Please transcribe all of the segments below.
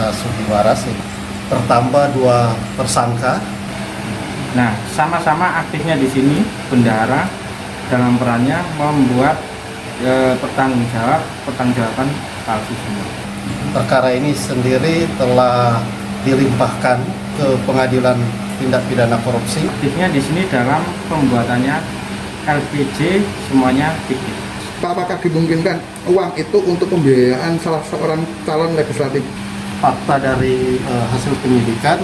Desa Sugiwaras ini bertambah 2 tersangka. Nah, sama-sama aktifnya di sini bendahara dalam perannya membuat pertanggungjawaban palsu semua. Perkara ini sendiri telah dilimpahkan ke Pengadilan Tindak Pidana Korupsi. Aktifnya di sini dalam pembuatannya LPG semuanya fiktif. Pak, apakah dimungkinkan uang itu untuk pembiayaan salah seorang calon legislatif? Fakta dari hasil penyidikan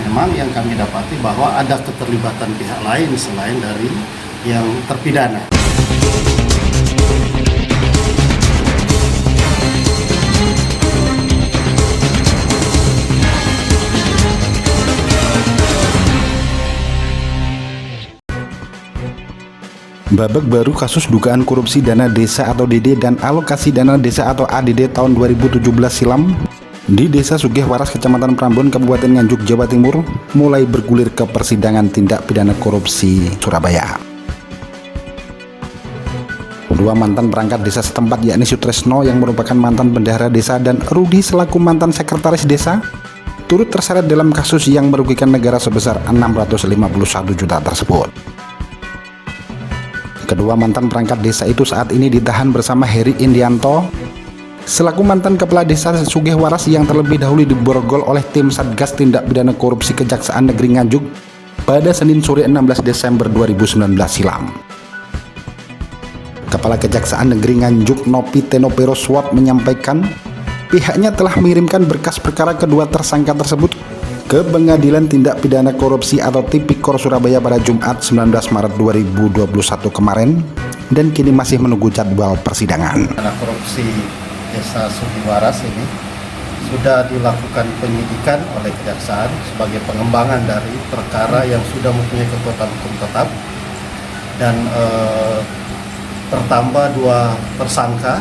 memang yang kami dapati bahwa ada keterlibatan pihak lain selain dari yang terpidana. Babak baru kasus dugaan korupsi dana desa atau DD dan alokasi dana desa atau ADD tahun 2017 silam di Desa Sugihwaras, Kecamatan Prambon, Kabupaten Nganjuk, Jawa Timur mulai bergulir ke persidangan tindak pidana korupsi Surabaya. Dua mantan perangkat desa setempat yakni Sutresno yang merupakan mantan bendahara desa dan Rudi selaku mantan sekretaris desa turut terseret dalam kasus yang merugikan negara sebesar 651 juta tersebut. Kedua mantan perangkat desa itu saat ini ditahan bersama Heri Indianto selaku mantan kepala desa Sugihwaras yang terlebih dahulu diborgol oleh tim Satgas Tindak Pidana Korupsi Kejaksaan Negeri Nganjuk pada Senin sore 16 Desember 2019 silam. Kepala Kejaksaan Negeri Nganjuk Nopi Tenopero Swat menyampaikan pihaknya telah mengirimkan berkas perkara kedua tersangka tersebut ke Pengadilan Tindak Pidana Korupsi atau Tipikor Surabaya pada Jumat 19 Maret 2021 kemarin dan kini masih menunggu jadwal persidangan. Karena korupsi Desa Sugiwaras ini sudah dilakukan penyidikan oleh Kejaksaan sebagai pengembangan dari perkara yang sudah mempunyai kekuatan hukum tetap dan bertambah 2 tersangka.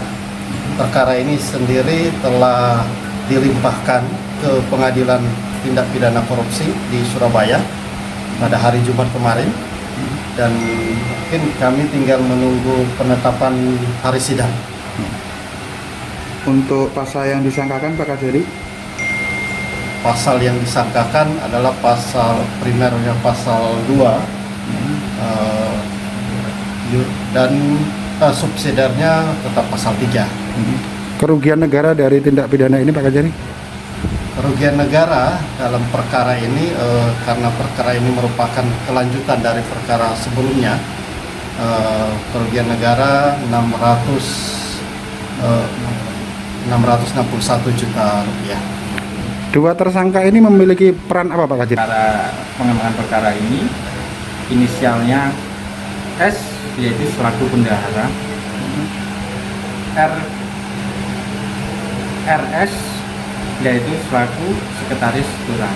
Perkara ini sendiri telah dilimpahkan ke Pengadilan Tindak Pidana Korupsi di Surabaya pada hari Jumat kemarin dan mungkin kami tinggal menunggu penetapan hari sidang. Untuk pasal yang disangkakan Pak Kajari? Pasal yang disangkakan adalah pasal primernya pasal 2 dan subsidiarnya tetap pasal 3. Kerugian negara dari tindak pidana ini Pak Kajari? Kerugian negara dalam perkara ini karena perkara ini merupakan kelanjutan dari perkara sebelumnya, kerugian negara 661 juta rupiah. Dua tersangka ini memiliki peran apa Pak Kajari? Cara pengembangan perkara ini inisialnya S yaitu selaku bendahara, RS yaitu selaku sekretaris lurah.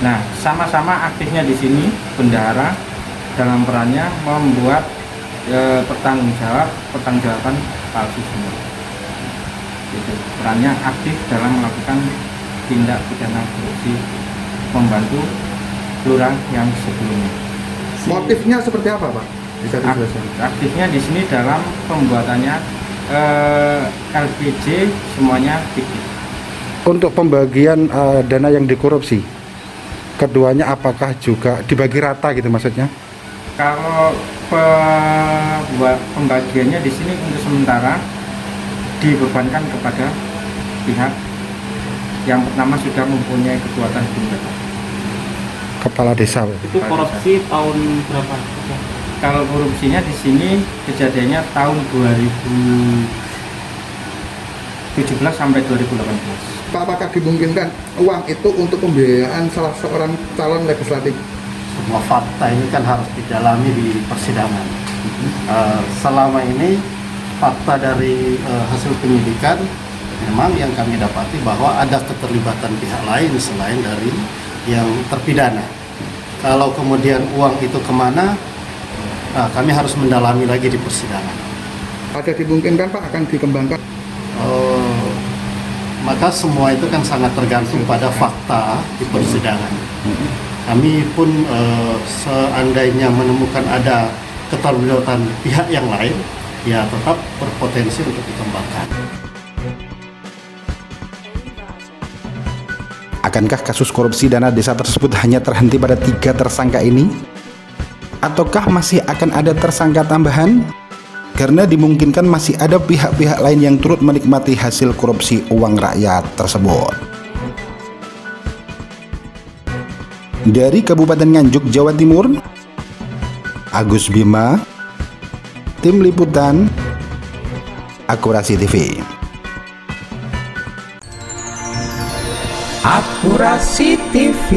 Nah, sama-sama aktifnya di sini bendahara dalam perannya membuat pertanggungjawaban palsu semua. Itu perannya aktif dalam melakukan tindak pidana korupsi membantu lurah yang sebelumnya. Motifnya seperti apa Pak? Bisa dijelaskan? Aktifnya di sini dalam pembuatannya LPG semuanya fiktif. Untuk pembagian dana yang dikorupsi, keduanya apakah juga dibagi rata gitu maksudnya? Kalau pembagiannya di sini untuk sementara dibebankan kepada pihak yang pertama sudah mempunyai kekuatan hukum tetap. Kepala desa. Itu korupsi tahun berapa? Kalau korupsinya di sini kejadiannya tahun 2017 sampai 2018. Pak, apakah dimungkinkan uang itu untuk pembiayaan salah seorang calon legislatif? Semua fakta ini kan harus didalami di persidangan. Selama ini fakta dari hasil penyidikan memang yang kami dapati bahwa ada keterlibatan pihak lain selain dari yang terpidana. Kalau kemudian uang itu kemana, kami harus mendalami lagi di persidangan. Ada dimungkinkan Pak akan dikembangkan? Maka semua itu kan sangat tergantung pada fakta di persidangan. Kami pun seandainya menemukan ada keterlibatan pihak yang lain, ya tetap berpotensi untuk dikembangkan. Akankah kasus korupsi dana desa tersebut hanya terhenti pada 3 tersangka ini? Ataukah masih akan ada tersangka tambahan? Karena dimungkinkan masih ada pihak-pihak lain yang turut menikmati hasil korupsi uang rakyat tersebut. Dari Kabupaten Nganjuk, Jawa Timur, Agus Bima, Tim Liputan, Akurasi TV. Akurasi TV.